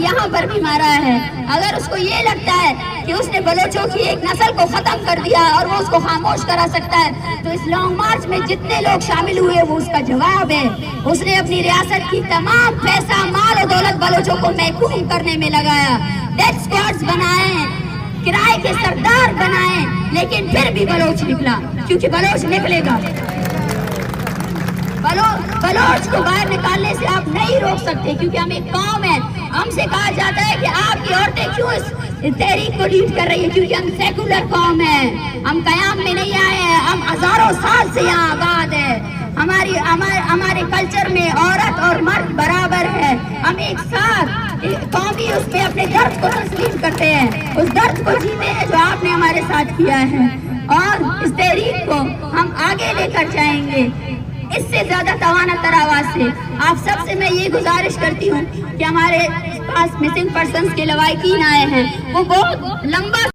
یہاں پر بھی مارا ہے. اگر اس کو یہ لگتا ہے کہ اس نے بلوچوں کی ایک نسل کو ختم کر دیا اور وہ اس کو خاموش کرا سکتا ہے تو اس لانگ مارچ میں جتنے لوگ شامل ہوئے وہ اس کا جواب ہے. اس نے اپنی ریاست کی تمام پیسہ مال و دولت بلوچوں کو محکوم کرنے میں لگایا. ڈیتھ اسکواڈز بنائے, کرائے کے سردار بنائے, لیکن پھر بھی بلوچ نکلا, کیونکہ بلوچ نکلے گا. بلوچ کو باہر نکالنے سے آپ نہیں روک سکتے, کیونکہ ہم ایک قوم ہے. ہم سے کہا جاتا ہے کہ آپ کی عورتیں کیوں اس تحریک کو لیڈ کر رہی ہیں, کیونکہ ہم سیکولر قوم ہیں. ہم قیام میں نہیں آئے ہیں, ہم ہزاروں سال سے یہاں آباد ہے. ہمارے کلچر میں عورت اور مرد برابر ہے. ہم ایک ساتھ قومی اس میں اپنے درد کو تسلیم کرتے ہیں, اس درد کو جیتے ہیں جو آپ نے ہمارے ساتھ کیا ہے, اور اس تحریک کو ہم آگے لے کر جائیں گے اس سے زیادہ توانا تر آواز سے. آپ سب سے میں یہ گزارش کرتی ہوں کہ ہمارے پاس مسنگ پرسنز کے لواحقین آئے ہیں, وہ بہت لمبا